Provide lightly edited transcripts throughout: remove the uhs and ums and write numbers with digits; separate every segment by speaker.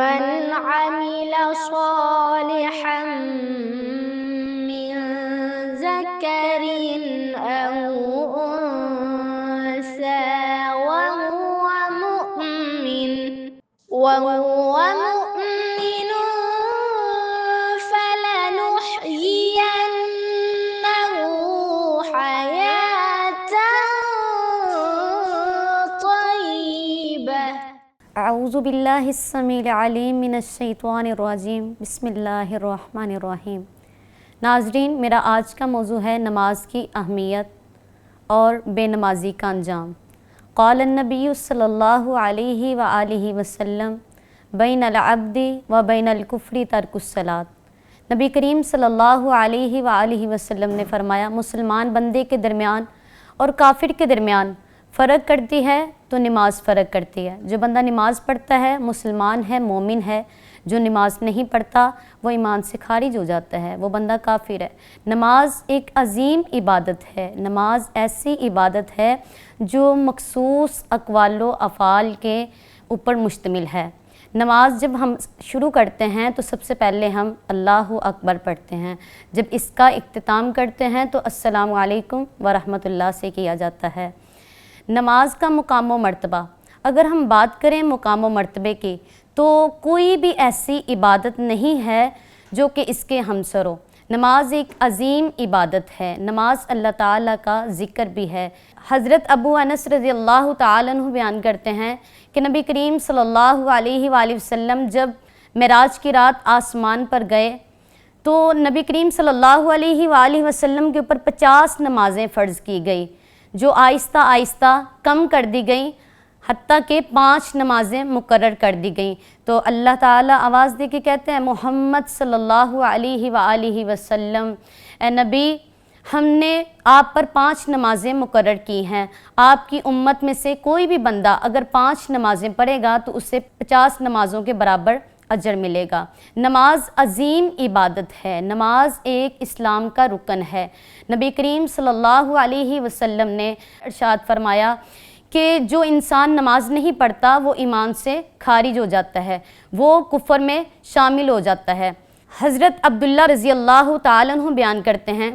Speaker 1: من عمل صالحا من ذكر أو أنثى وهو مؤمن فلنحيينه حياة طيبة.
Speaker 2: اعوذ باللہ السمیع العلیم من الشیطان الرجیم، بسم اللہ الرحمن الرحیم۔ ناظرین، میرا آج کا موضوع ہے نماز کی اہمیت اور بے نمازی کا انجام۔ قال النبی صلی اللہ علیہ وآلہ وسلم بین العبد و بین الکفر ترک الصلاۃ۔ نبی کریم صلی اللہ علیہ وآلہ وسلم نے فرمایا، مسلمان بندے کے درمیان اور کافر کے درمیان فرق کرتی ہے تو نماز فرق کرتی ہے۔ جو بندہ نماز پڑھتا ہے مسلمان ہے، مومن ہے۔ جو نماز نہیں پڑھتا وہ ایمان سے خارج ہو جاتا ہے، وہ بندہ کافر ہے۔ نماز ایک عظیم عبادت ہے۔ نماز ایسی عبادت ہے جو مخصوص اقوال و افعال کے اوپر مشتمل ہے۔ نماز جب ہم شروع کرتے ہیں تو سب سے پہلے ہم اللہ اکبر پڑھتے ہیں۔ جب اس کا اختتام کرتے ہیں تو السلام علیکم ورحمۃ اللہ سے کیا جاتا ہے۔ نماز کا مقام و مرتبہ، اگر ہم بات کریں مقام و مرتبے کی تو کوئی بھی ایسی عبادت نہیں ہے جو کہ اس کے ہمسر ہو۔ نماز ایک عظیم عبادت ہے۔ نماز اللہ تعالیٰ کا ذکر بھی ہے۔ حضرت ابو انس رضی اللہ تعالیٰ عنہ بیان کرتے ہیں کہ نبی کریم صلی اللہ علیہ وآلہ وسلم جب معراج کی رات آسمان پر گئے تو نبی کریم صلی اللہ علیہ وآلہ وسلم کے اوپر 50 نمازیں فرض کی گئی، جو آہستہ آہستہ کم کر دی گئیں، حتیٰ کہ 5 نمازیں مقرر کر دی گئیں۔ تو اللہ تعالیٰ آواز دے کے کہتے ہیں، محمد صلی اللہ علیہ وآلہ وسلم، اے نبی، ہم نے آپ پر 5 نمازیں مقرر کی ہیں۔ آپ کی امت میں سے کوئی بھی بندہ اگر 5 نمازیں پڑھے گا تو اسے 50 نمازوں کے برابر اجر ملے گا۔ نماز عظیم عبادت ہے۔ نماز ایک اسلام کا رکن ہے۔ نبی کریم صلی اللہ علیہ وسلم نے ارشاد فرمایا کہ جو انسان نماز نہیں پڑھتا وہ ایمان سے خارج ہو جاتا ہے، وہ کفر میں شامل ہو جاتا ہے۔ حضرت عبداللہ رضی اللہ تعالیٰ عنہ بیان کرتے ہیں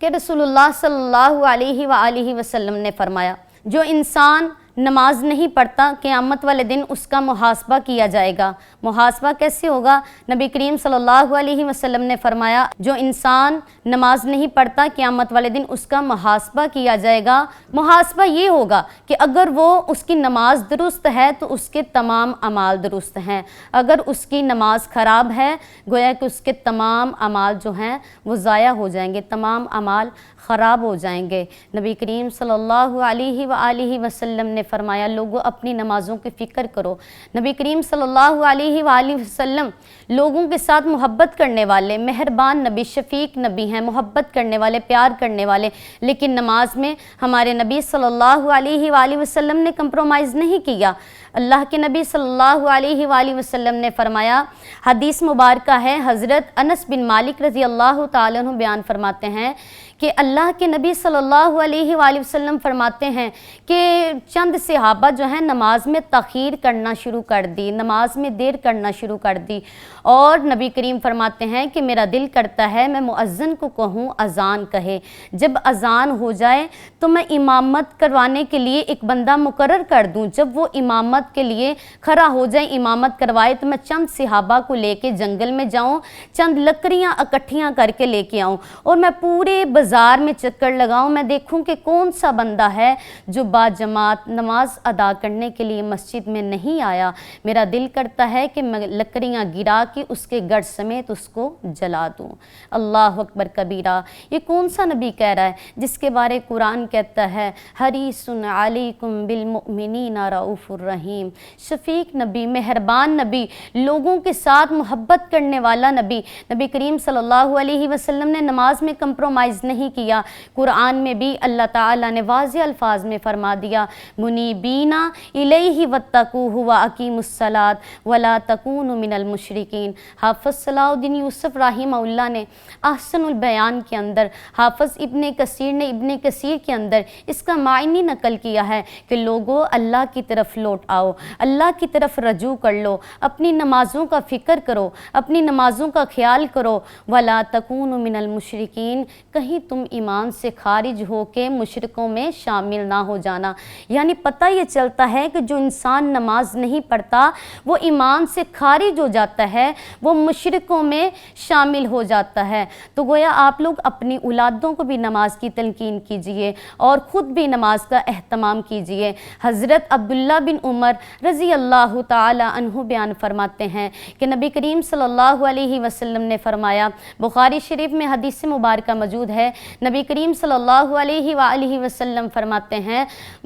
Speaker 2: کہ رسول اللہ صلی اللہ علیہ وآلہ وسلم نے فرمایا، جو انسان نماز نہیں پڑھتا قیامت والے دن اس کا محاسبہ کیا جائے گا۔ محاسبہ کیسے ہوگا؟ نبی کریم صلی اللہ علیہ وسلم نے فرمایا، جو انسان نماز نہیں پڑھتا قیامت والے دن اس کا محاسبہ کیا جائے گا۔ محاسبہ یہ ہوگا کہ اگر وہ اس کی نماز درست ہے تو اس کے تمام اعمال درست ہیں، اگر اس کی نماز خراب ہے گویا کہ اس کے تمام اعمال جو ہیں وہ ضائع ہو جائیں گے، تمام اعمال خراب ہو جائیں گے۔ نبی کریم صلی اللہ علیہ وآلہ وسلم نے فرمایا، لوگوں اپنی نمازوں کی فکر کرو۔ نبی کریم صلی اللہ علیہ وآلہ وسلم لوگوں کے ساتھ محبت کرنے والے مہربان نبی، شفیق نبی ہیں، محبت کرنے والے، پیار کرنے والے، لیکن نماز میں ہمارے نبی صلی اللہ علیہ وآلہ وسلم نے کمپرومائز نہیں کیا۔ اللہ کے نبی صلی اللہ علیہ وآلہ وسلم نے فرمایا، حدیث مبارکہ ہے، حضرت انس بن مالک رضی اللہ تعالیٰ عنہ بیان فرماتے ہیں کہ اللہ کے نبی صلی اللہ علیہ وآلہ وسلم فرماتے ہیں کہ چند صحابہ جو ہیں نماز میں تاخیر کرنا شروع کر دی، نماز میں دیر کرنا شروع کر دی، اور نبی کریم فرماتے ہیں کہ میرا دل کرتا ہے میں مؤذن کو کہوں اذان کہے، جب اذان ہو جائے تو میں امامت کروانے کے لیے ایک بندہ مقرر کر دوں، جب وہ امامت کے لیے کھڑا ہو جائے، امامت کروائے، تو میں چند صحابہ کو لے کے جنگل میں جاؤں، چند لکڑیاں اکٹھیاں کر کے لے کے آؤں، اور میں پورے بازار میں چکر لگاؤں، میں دیکھوں کہ کون سا بندہ ہے جو با جماعت نماز ادا کرنے کے لیے مسجد میں نہیں آیا۔ میرا دل کرتا ہے کہ میں لکڑیاں گرا کے اس کے گڑ سمیت اس کو جلا دوں۔ اللہ اکبر کبیرہ، یہ کون سا نبی کہہ رہا ہے جس کے بارے قرآن کہتا ہے، حریص علیکم بالمؤمنین رؤوف الرحیم، شفیق نبی، مہربان نبی، لوگوں کے ساتھ محبت کرنے والا نبی۔ نبی کریم صلی اللہ علیہ وسلم نے نماز میں کمپرومائز نہیں نہیں کیا۔ قرآن میں بھی اللہ تعالیٰ نے واضح الفاظ میں فرما دیا منیبینا الیہ واتقوہ واقیموا الصلاۃ ولا تکونوا من المشرکین۔ حافظ صلاح الدین یوسف رحمہ اللہ نے احسن البیان کے اندر، حافظ ابن کثیر نے ابن کثیر کے اندر اس کا معنی نقل کیا ہے کہ لوگوں اللہ کی طرف لوٹ آؤ، اللہ کی طرف رجوع کر لو، اپنی نمازوں کا فکر کرو، اپنی نمازوں کا خیال کرو۔ وَلَا تَكُونُوا مِنَ الْمُشْرِكِينَ، کہیں تم ایمان سے خارج ہو کے مشرکوں میں شامل نہ ہو جانا۔ یعنی پتہ یہ چلتا ہے کہ جو انسان نماز نہیں پڑھتا وہ ایمان سے خارج ہو جاتا ہے، وہ مشرکوں میں شامل ہو جاتا ہے۔ تو گویا آپ لوگ اپنی اولادوں کو بھی نماز کی تلقین کیجئے اور خود بھی نماز کا اہتمام کیجئے۔ حضرت عبداللہ بن عمر رضی اللہ تعالی عنہ بیان فرماتے ہیں کہ نبی کریم صلی اللہ علیہ وسلم نے فرمایا، بخاری شریف میں حدیث مبارکہ موجود ہے، نبی کریم صلی اللہ علیہ وآلہ وسلم فرماتے ہیں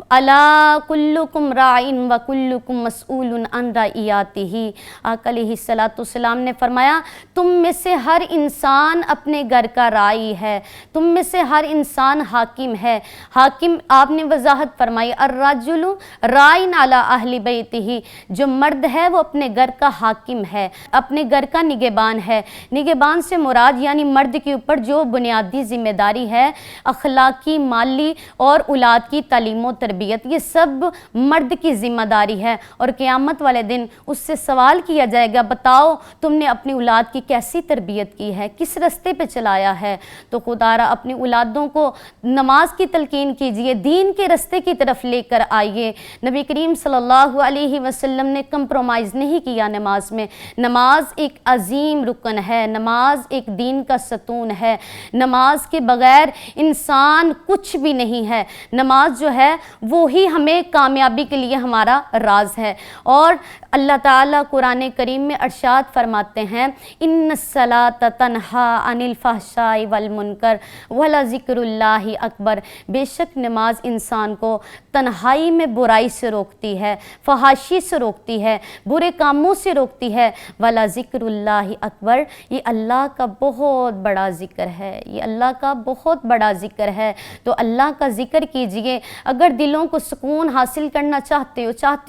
Speaker 2: الا کلکم راعٍ وکلکم مسئول عن رعیتہ۔ آقا علیہ السلام نے فرمایا تم میں سے ہر انسان اپنے گھر کا راعی ہے، تم میں سے ہر انسان حاکم ہے۔ حاکم آپ نے وضاحت فرمائی الرجل راعٍ علی اہل بیتہ، جو مرد ہے وہ اپنے گھر کا حاکم ہے، اپنے گھر کا نگہبان ہے۔ نگہبان سے مراد یعنی مرد کے اوپر جو بنیادی ذمہ داری ہے، اخلاقی، مالی اور اولاد کی تعلیم و تربیت، یہ سب مرد کی ذمہ داری ہے۔ اور قیامت والے دن اس سے سوال کیا جائے گا بتاؤ تم نے اپنی اولاد کی کیسی تربیت کی ہے، کس رستے پہ چلایا ہے۔ تو خدا را اپنی اولادوں کو نماز کی تلقین کیجئے، دین کے رستے کی طرف لے کر آئیے۔ نبی کریم صلی اللہ علیہ وسلم نے کمپرومائز نہیں کیا نماز میں۔ نماز ایک عظیم رکن ہے، نماز ایک دین کا ستون ہے، نماز کے بغیر انسان کچھ بھی نہیں ہے۔ نماز جو ہے وہی ہمیں کامیابی کے لیے ہمارا راز ہے۔ اور اللہ تعالیٰ قرآن کریم میں ارشاد فرماتے ہیں ان الصلاۃ تنہیٰ عن الفحشاء والمنکر ولذکر اللہ اکبر، بے شک نماز انسان کو تنہائی میں برائی سے روکتی ہے، فحاشی سے روکتی ہے، برے کاموں سے روکتی ہے۔ ولذکر اللہ اکبر، یہ اللہ کا بہت بڑا ذکر ہے، یہ اللہ کا بہت بڑا ذکر ہے۔ تو اللہ کا ذکر کیجئے۔ اگر دلوں کو سکون حاصل کرنا چاہتے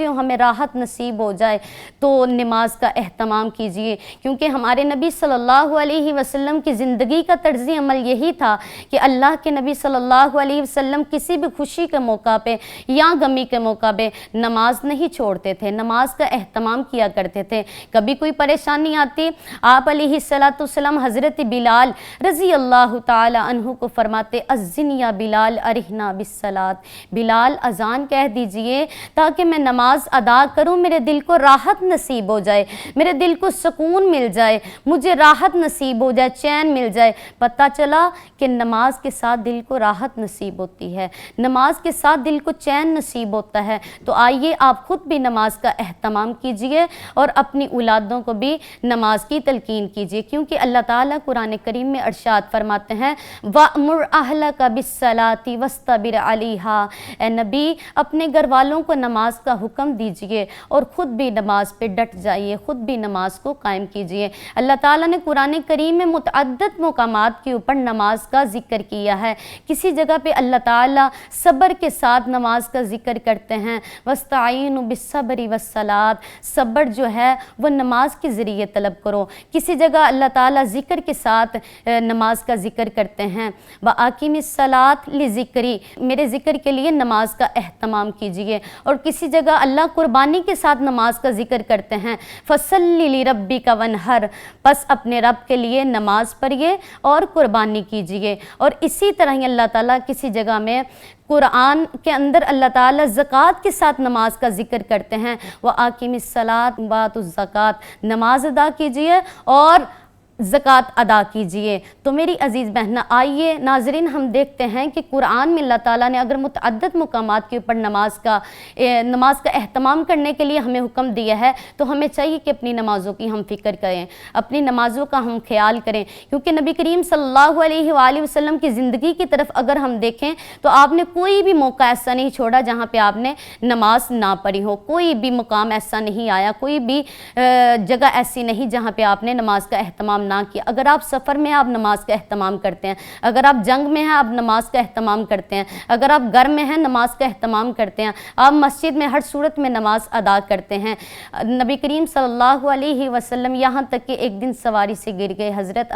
Speaker 2: ہو ہمیں راحت نصیب ہو جائے تو نماز کا اہتمام کیجئے، کیونکہ ہمارے نبی صلی اللہ علیہ وسلم کی زندگی کا طرز عمل یہی تھا کہ اللہ کے نبی صلی اللہ علیہ وسلم کسی بھی خوشی کے موقع پہ یا غمی کے موقع پہ نماز نہیں چھوڑتے تھے، نماز کا اہتمام کیا کرتے تھے۔ کبھی کوئی پریشانی آتی آپ علیہ السلام حضرت بلال رضی اللہ تعالی عنہ کو فرماتے اذن یا بلال ارحنا بالصلاۃ، بلال اذان کہہ دیجئے تاکہ میں نماز ادا کروں، میرے دل کو راحت نصیب ہو جائے، میرے دل کو سکون مل جائے، مجھے راحت نصیب ہو جائے، چین مل جائے۔ پتہ چلا کہ نماز کے ساتھ دل کو راحت نصیب ہوتی ہے، نماز کے ساتھ دل کو چین نصیب ہوتا ہے۔ تو آئیے آپ خود بھی نماز کا اہتمام کیجئے اور اپنی اولادوں کو بھی نماز کی تلقین کیجئے، کیونکہ اللہ تعالیٰ قرآن کریم میں ارشاد فرماتے ہیں وَأْمُرْ أَهْلَكَ بِالصَّلَاةِ وَاسْتَبِرْ عَلَيْهَا، اے نبی اپنے گھر والوں کو نماز کا حکم دیجئے اور خود بھی نماز پہ ڈٹ جائیے، خود بھی نماز کو قائم کیجئے۔ اللہ تعالیٰ نے قرآن کریم میں متعدد مقامات کے اوپر نماز کا ذکر کیا ہے۔ کسی جگہ پہ اللہ تعالیٰ صبر کے ساتھ نماز کا ذکر کرتے ہیں وَاسْتَعِينُوا بِالصَّبْرِ وَالصَّلَاةِ، صبر جو ہے وہ نماز کے ذریعے طلب کرو۔ کسی جگہ اللہ تعالیٰ ذکر کے ساتھ نماز کا ذکر کرتے ہیں وَأَقِمِ الصَّلَاةَ لِذِكْرِي، میرے ذکر کے لیے نماز کا اہتمام کیجئے۔ اور کسی جگہ اللہ قربانی کے ساتھ نماز کا ذکر کرتے ہیں فَصَلِّ لِرَبِّكَ وَانْحَرْ، پس اپنے رب کے لیے نماز پڑھیے اور قربانی کیجئے۔ اور اسی طرح ہی اللہ تعالیٰ کسی جگہ میں قرآن کے اندر اللہ تعالیٰ زکوٰۃ کے ساتھ نماز کا ذکر کرتے ہیں وَآقِمِ الصَّلَاةَ وَآتُوا الزَّکَاةَ، نماز ادا کیجئے اور زکوٰۃ ادا کیجئے۔ تو میری عزیز بہنہ آئیے ناظرین ہم دیکھتے ہیں کہ قرآن میں اللہ تعالیٰ نے اگر متعدد مقامات کے اوپر نماز کا اہتمام کرنے کے لیے ہمیں حکم دیا ہے تو ہمیں چاہیے کہ اپنی نمازوں کی ہم فکر کریں، اپنی نمازوں کا ہم خیال کریں، کیونکہ نبی کریم صلی اللہ علیہ وآلہ وسلم کی زندگی کی طرف اگر ہم دیکھیں تو آپ نے کوئی بھی موقع ایسا نہیں چھوڑا جہاں پہ آپ نے نماز نہ پڑھی ہو، کوئی بھی مقام ایسا نہیں آیا، کوئی بھی جگہ ایسی نہیں جہاں پہ آپ نے نماز کا اہتمام نہ کیا۔ اگر آپ سفر میں ہیں آپ نماز کا اہتمام کرتے ہیں، اگر آپ جنگ میں ہیں آپ نماز کا اہتمام کرتے ہیں، اگر آپ گھر میں ہیں نماز کا اہتمام کرتے ہیں، آپ مسجد میں ہر صورت میں نماز ادا کرتے ہیں۔ نبی کریم صلی اللہ علیہ وسلم یہاں تک کہ ایک دن سواری سے گر گئے۔ حضرت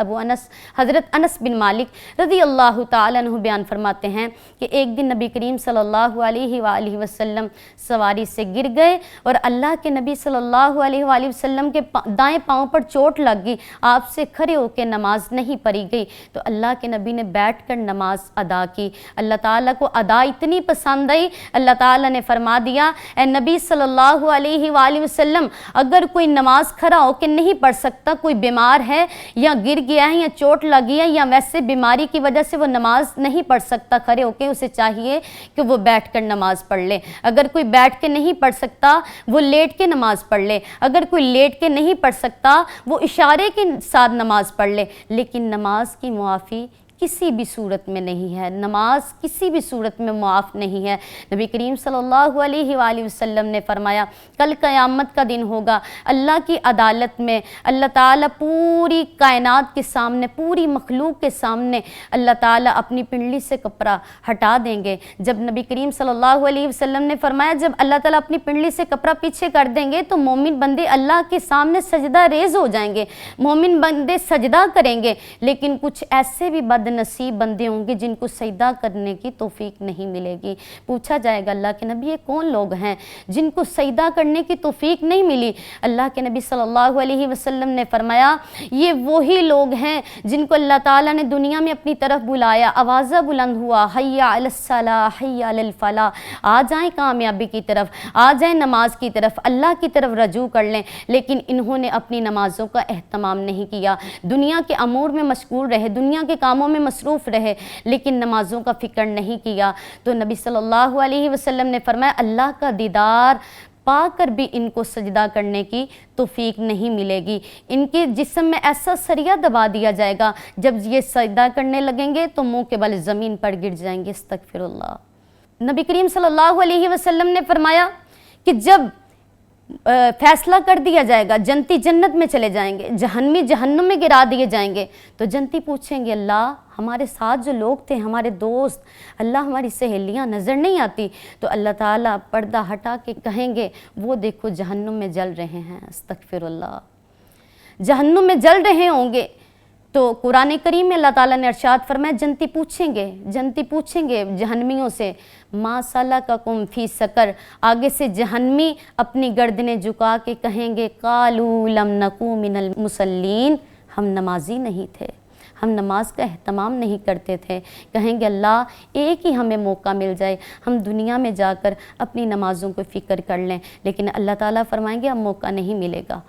Speaker 2: انس بن مالک رضی اللہ تعالیٰ عنہ بیان فرماتے ہیں کہ ایک دن نبی کریم صلی اللہ علیہ وآلہ وسلم سواری سے گر گئے اور اللہ کے نبی صلی اللہ علیہ وآلہ وسلم کے دائیں پاؤں پر چوٹ لگ گئی، آپ سے کھڑے ہو کے نماز نہیں پڑھی گئی، تو اللہ کے نبی نے بیٹھ کر نماز ادا کی۔ اللہ تعالیٰ کو ادا اتنی پسند آئی، اللہ تعالیٰ نے فرما دیا اے نبی صلی اللہ علیہ وآلہ وسلم، اگر کوئی نماز کھڑا ہو کے نہیں پڑھ سکتا، کوئی بیمار ہے یا گر گیا ہے یا چوٹ لگی ہے یا ویسے بیماری کی وجہ سے وہ نماز نہیں پڑھ سکتا کھڑے ہو کے، اسے چاہیے کہ وہ بیٹھ کر نماز پڑھ لے۔ اگر کوئی بیٹھ کے نہیں پڑھ سکتا وہ لیٹ کے نماز پڑھ لے، اگر کوئی لیٹ کے نہیں پڑھ سکتا وہ اشارے کے ساتھ نماز پڑھ لے، لیکن نماز کی معافی کسی بھی صورت میں نہیں ہے، نماز کسی بھی صورت میں معاف نہیں ہے۔ نبی کریم صلی اللہ علیہ وآلہ وسلم نے فرمایا کل قیامت کا دن ہوگا، اللہ کی عدالت میں اللہ تعالیٰ پوری کائنات کے سامنے، پوری مخلوق کے سامنے اللہ تعالیٰ اپنی پنڈلی سے کپڑا ہٹا دیں گے۔ جب نبی کریم صلی اللہ علیہ وسلم نے فرمایا جب اللہ تعالیٰ اپنی پنڈلی سے کپڑا پیچھے کر دیں گے تو مومن بندے اللہ کے سامنے سجدہ ریز ہو جائیں گے، مومن بندے سجدہ کریں گے، لیکن کچھ ایسے بھی بد نصیب بندے ہوں گے جن کو سجدہ کرنے کی توفیق نہیں ملے گی۔ پوچھا جائے گا اللہ کے نبی یہ کون لوگ ہیں جن کو سجدہ کرنے کی توفیق نہیں ملی؟ اللہ کے نبی صلی اللہ علیہ وسلم نے فرمایا یہ وہی لوگ ہیں جن کو اللہ تعالیٰ نے دنیا میں اپنی طرف بلایا، آوازہ بلند ہوا حی علی الصلاح حی علی الفلاح، آ جائیں کامیابی کی طرف، آ جائیں نماز کی طرف، اللہ کی طرف رجوع کر لیں، لیکن انہوں نے اپنی نمازوں کا اہتمام نہیں کیا، دنیا کے امور میں مشغول رہے، دنیا کے کاموں میں مصروف رہے، لیکن نمازوں کا فکر نہیں کیا۔ تو نبی صلی اللہ علیہ وسلم نے فرمایا اللہ کا دیدار پا کر بھی ان کو سجدہ کرنے کی توفیق نہیں ملے گی، ان کے جسم میں ایسا سریہ دبا دیا جائے گا جب یہ سجدہ کرنے لگیں گے تو منہ کے بل زمین پر گر جائیں گے۔ استغفر اللہ۔ نبی کریم صلی اللہ علیہ وسلم نے فرمایا کہ جب فیصلہ کر دیا جائے گا جنتی جنت میں چلے جائیں گے، جہنمی جہنم میں گرا دیے جائیں گے، تو جنتی پوچھیں گے اللہ ہمارے ساتھ جو لوگ تھے، ہمارے دوست، اللہ ہماری سہیلیاں نظر نہیں آتی؟ تو اللہ تعالیٰ پردہ ہٹا کے کہیں گے وہ دیکھو جہنم میں جل رہے ہیں۔ استغفر اللہ، جہنم میں جل رہے ہوں گے۔ تو قرآن کریم میں اللہ تعالیٰ نے ارشاد فرمایا جنتی پوچھیں گے جہنمیوں سے ما سلککم فی سقر، آگے سے جہنمی اپنی گردنیں جھکا کے کہیں گے قالوا لم نکو من المصلین، ہم نمازی نہیں تھے، ہم نماز کا اہتمام نہیں کرتے تھے۔ کہیں گے اللہ ایک ہی ہمیں موقع مل جائے ہم دنیا میں جا کر اپنی نمازوں کو فکر کر لیں، لیکن اللہ تعالیٰ فرمائیں گے اب موقع نہیں ملے گا۔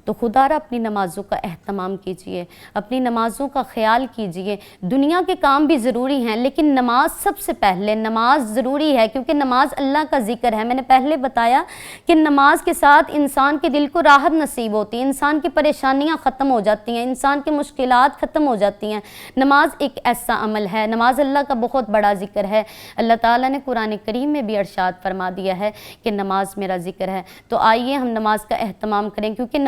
Speaker 2: تو خدا را اپنی نمازوں کا اہتمام کیجئے، اپنی نمازوں کا خیال کیجئے۔ دنیا کے کام بھی ضروری ہیں لیکن نماز سب سے پہلے، نماز ضروری ہے کیونکہ نماز اللہ کا ذکر ہے۔ میں نے پہلے بتایا کہ نماز کے ساتھ انسان کے دل کو راحت نصیب ہوتی ہے، انسان کی پریشانیاں ختم ہو جاتی ہیں، انسان کی مشکلات ختم ہو جاتی ہیں۔ نماز ایک ایسا عمل ہے، نماز اللہ کا بہت بڑا ذکر ہے۔ اللہ تعالیٰ نے قرآن کریم میں بھی ارشاد فرما دیا ہے کہ نماز میرا ذکر ہے۔ تو آئیے ہم نماز کا اہتمام کریں، کیونکہ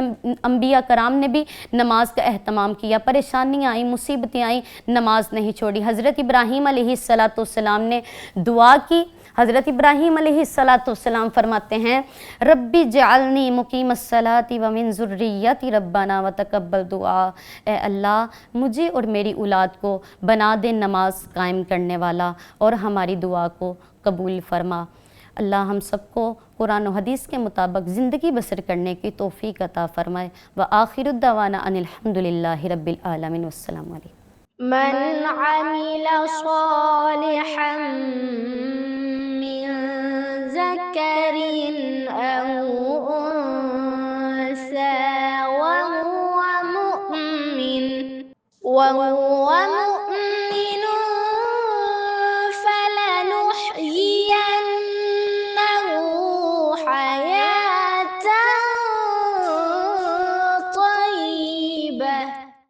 Speaker 2: انبیاء کرام نے بھی نماز کا اہتمام کیا، پریشانیاں آئیں، مصیبتیں آئیں، نماز نہیں چھوڑی۔ حضرت ابراہیم علیہ السلام نے دعا کی۔ حضرت ابراہیم علیہ السلام فرماتے ہیں ربی جعلنی مقیم الصلاۃ ومن ذریتی ربنا وتقبل دعا، اے اللہ مجھے اور میری اولاد کو بنا دے نماز قائم کرنے والا اور ہماری دعا کو قبول فرما۔ اللہ ہم سب کو قرآن و حدیث کے مطابق زندگی بسر کرنے کی توفیق عطا فرمائے۔ وآخر الدعوانا ان الحمدللہ رب العالمین، والسلام علیکم۔
Speaker 1: من عمل صالحا من ذكر أو أنثى وهو مؤمن